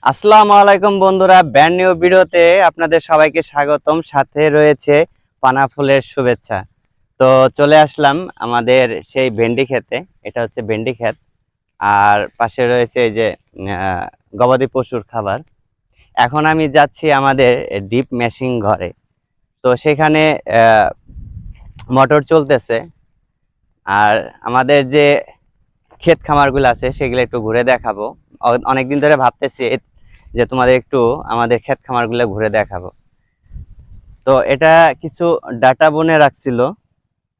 আসসালামু আলাইকুম বন্ধুরা, ব্র্যান্ড নিউ ভিডিওতে আপনাদের সবাইকে স্বাগতম। সাথে রয়েছে পানা ফুলের শুভেচ্ছা। তো চলে আসলাম আমাদের সেই ভেন্ডি খেতে। এটা হচ্ছে ভেন্ডি ক্ষেত, আর পাশে রয়েছে এই যে আহ, গবাদি পশুর খাবার। এখন আমি যাচ্ছি আমাদের ডিপ মেশিং ঘরে। তো সেখানে মোটর চলতেছে, আর আমাদের যে ক্ষেত খামারগুলো আছে সেগুলো একটু ঘুরে দেখাবো। অনেকদিন ধরে ভাবতেছি যে তোমাদের একটু আমাদের ক্ষেত খামারগুলো ঘুরে দেখাবো। তো এটা কিছু ডাটা বনে রাখছিল,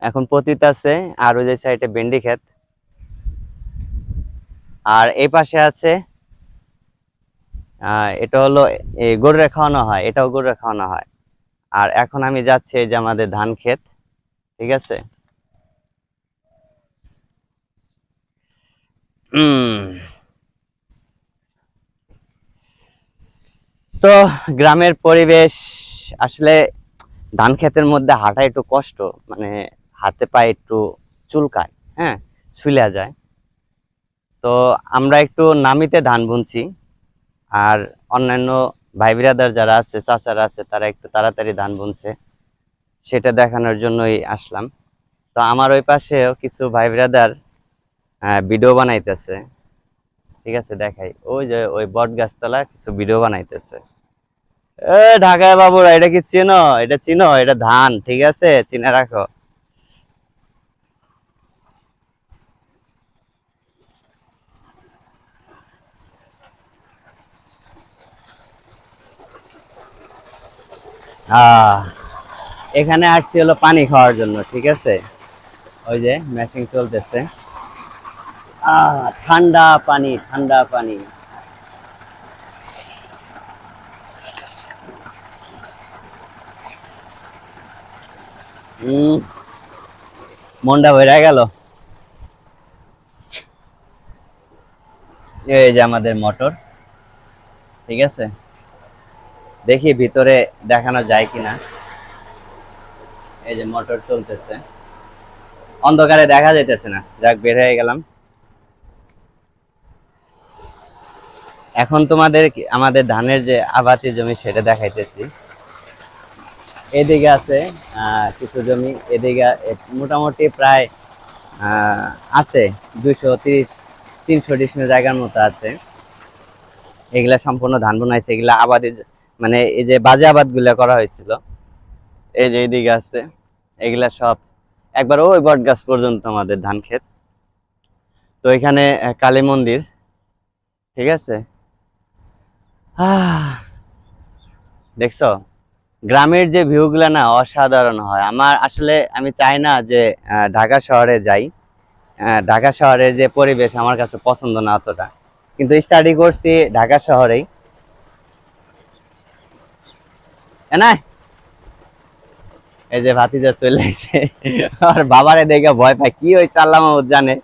এখন পতিত আছে। আর ওই যে সাইডে ভেন্ডি ক্ষেত, আর এই পাশে আছে এটা হলো এই গরুরে খাওয়ানো হয়, এটাও গরুরে খাওয়ানো হয়। আর এখন আমি যাচ্ছি এই যে আমাদের ধান ক্ষেত, ঠিক আছে। তো গ্রামের পরিবেশ আসলে ধান ক্ষেতের মধ্যে হাঁটা একটু কষ্ট, মানে হাতে পায়ে একটু চুলকায়, হ্যাঁ, ছুইলা যায়। তো আমরা একটু নামিতে ধান বুনছি, আর অন্যান্য ভাই বিরাদার যারা আছে, চাচারা আছে, তারা একটু তাড়াতাড়ি ধান বুনছে, সেটা দেখানোর জন্যই আসলাম। তো আমার ওই পাশেও কিছু ভাই বিরাদার ভিডিও বানাইতেছে, ঠিক আছে, দেখাই। ওই যে ওই বট গাছতলা কিছু ভিডিও বানাইতেছে। ঢাকায় বাবুরা, এটা কি চিনো? এটা চিনো? এটা ধান, ঠিক আছে, চিনে রাখো। আহ এখানে আসছি হলো পানি খাওয়ার জন্য, ঠিক আছে। ওই যে মেশিন চলতেছে। ঠান্ডা পানি, ঠান্ডা পানি। হম, মনটা ভরে গেল। এই যে আমাদের মোটর, ঠিক আছে, দেখি ভিতরে দেখানো যায় কিনা। এই যে মোটর চলতেছে, অন্ধকারে দেখা যাইতেছে না, যাক বের হয়ে গেলাম। এখন তোমাদের আমাদের ধানের যে আবাদি জমি সেটা দেখাইতেছি। এদিকে আছে কিছু জমি, এদিকে মোটামুটি প্রায় আহ, আছে 230-300 জায়গার মতো আছে। এগুলা সম্পূর্ণ ধান বোনাইছে, এগুলা আবাদি, মানে এই যে বাজে আবাদ গুলা করা হয়েছিল। এই যে এইদিকে আছে, এগুলা সব একবার ওই বট গাছ পর্যন্ত আমাদের ধান ক্ষেত। তো এখানে কালী মন্দির, ঠিক আছে। আহ দেখছো, গ্রামের যে ভিউ গুলা না অসাধারণ হয়। আমার আসলে আমি চাই না যে ঢাকা শহরে যাই। ঢাকা শহরের যে পরিবেশ আমার কাছে পছন্দ না অতটা, কিন্তু স্টাডি করছি ঢাকা শহরেই। না, এই যে ভাতিজা চলে আসে, আর বাবারে দেখে ভয় পায়, কি হয়েছে আল্লাহ মাহমুদ জানে।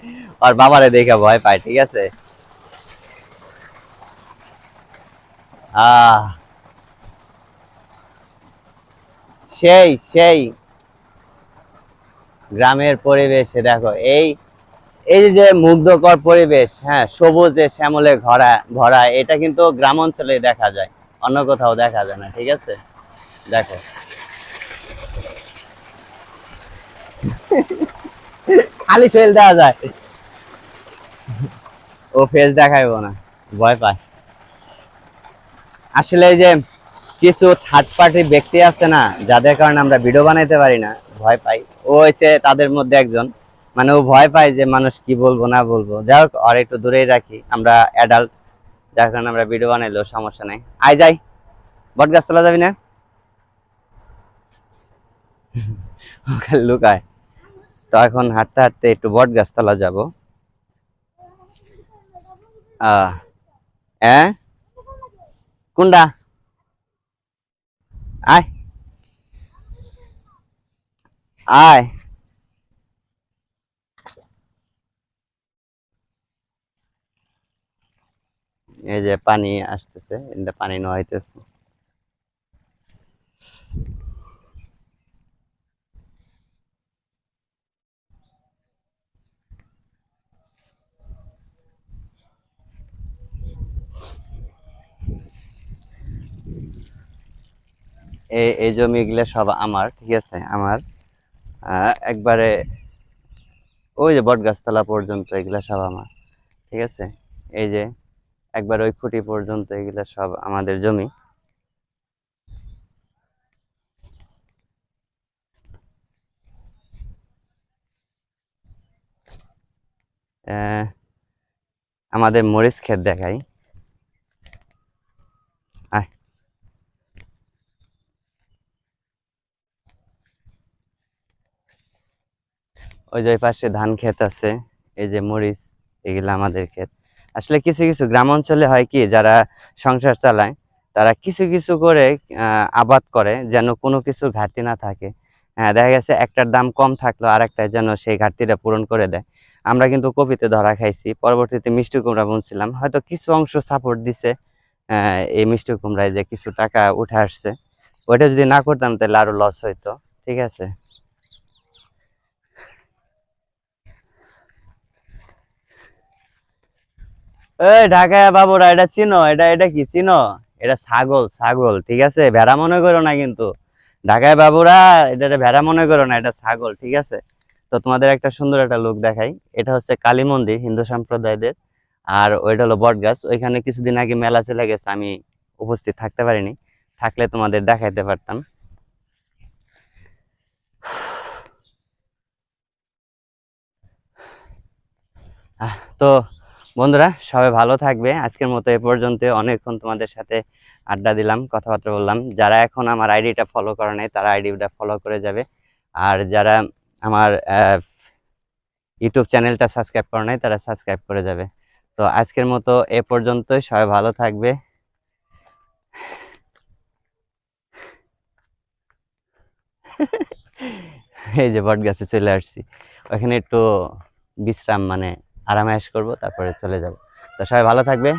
আর বাবারে দেখে ভয় পায়, ঠিক আছে। আহ সেই সেই গ্রামের পরিবেশে দেখো, এই এই যে মুগ্ধকর পরিবেশ, হ্যাঁ, সবুজে শ্যামলে ভরা ভরা, এটা কিন্তু গ্রাম অঞ্চলে দেখা যায়, অন্য কোথাও দেখা যায় না, ঠিক আছে। দেখো, খালি শরীর দেওয়া যায়, ও ফেস দেখাইবো না, ভয় পায়। আসলে এই যে কিছু থার্ড পার্টি ব্যক্তি আছে না, যাদের কারণে আমরা ভিডিও বানাইতে পারি না, ভয় পাই। ও হয়েছে তাদের মধ্যে একজন। মানে ও ভয় পায় যে মানুষ কি বলবো না বলবো, যাই হোক, আর একটু দূরেই রাখি, আমরা অ্যাডাল্ট, যার কারণে আমরা ভিডিও বানাইলেও সমস্যা নাই। আয় যাই, বট গাছ তোলা যাবি না? ওখানে লুকায়। তো এখন হাঁটতে হাঁটতে একটু বট গাছতলা যাব। আহ হ্যাঁ, কোনটা? আয়, আয়। এই যে পানি আসতেছে, এটা পানি নেওয়া হইতেছে। এই এই জমিগুলো সব আমার, ঠিক আছে, আমার একবারে ওই যে বট গাছতলা পর্যন্ত এগুলা সব আমার, ঠিক আছে। এই যে একবার ওই খুঁটি পর্যন্ত এগুলা সব আমাদের জমি। আহ, আমাদের মরিচ ক্ষেত দেখাই। আয়, ওই যে ওই পাশে ধান ক্ষেত আছে, এই যে মরিচ, এগুলা আমাদের ক্ষেত। আসলে কিছু কিছু গ্রাম অঞ্চলে হয় কি, যারা সংসার চালায় তারা কিছু কিছু করে আবাদ করে যেন কোনো কিছুর ঘাটতি না থাকে। হ্যাঁ, দেখা গেছে একটার দাম কম থাকলো আর একটা যেন সেই ঘাটতিটা পূরণ করে দেয়। আমরা কিন্তু কপিতে ধরা খাইছি, পরবর্তীতে মিষ্টি কুমড়া বুনছিলাম, হয়তো কিছু অংশ সাপোর্ট দিছে। এই মিষ্টি কুমড়ায় যে কিছু টাকা উঠে আসছে, ওইটা যদি না করতাম তাহলে আরো লস হইতো, ঠিক আছে। এই ঢাকায় বাবুরা, এটা চিনো? এটা এটা কি চিনো? এটা ছাগল, ছাগল, ঠিক আছে, ভেড়া মনে করো না কিন্তু। ঢাকায় বাবুরা, এটা ভেড়া মনে করো না, এটা ছাগল, ঠিক আছে। তো তোমাদের একটা সুন্দর একটা লোক দেখাই। এটা হচ্ছে কালী মন্দির হিন্দু সম্প্রদায়দের। আর ওইটা হলো বট গাছ। ওইখানে কিছুদিন আগে মেলা চলে গেছে, আমি উপস্থিত থাকতে পারিনি, থাকলে তোমাদের দেখাইতে পারতাম। তো বন্ধুরা, সবাই ভালো থাকবে। আজকের মতো এ পর্যন্ত। অনেকক্ষণ তোমাদের সাথে আড্ডা দিলাম, কথাবার্তা বললাম। যারা এখন আমার আইডিটা ফলো করে নাই তারা আইডিটা ফলো করে যাবে। আর যারা আমার ইউটিউব চ্যানেলটা সাবস্ক্রাইব করে নাই তারা সাবস্ক্রাইব করে যাবে। তো আজকের মতো এ পর্যন্তই, সবাই ভালো থাকবে। এই যে বট গাছে চলে আসছি, ওখানে একটু বিশ্রাম মানে আরামায়েশ করব, তারপরে চলে যাব। তো সবাই ভালো থাকবে।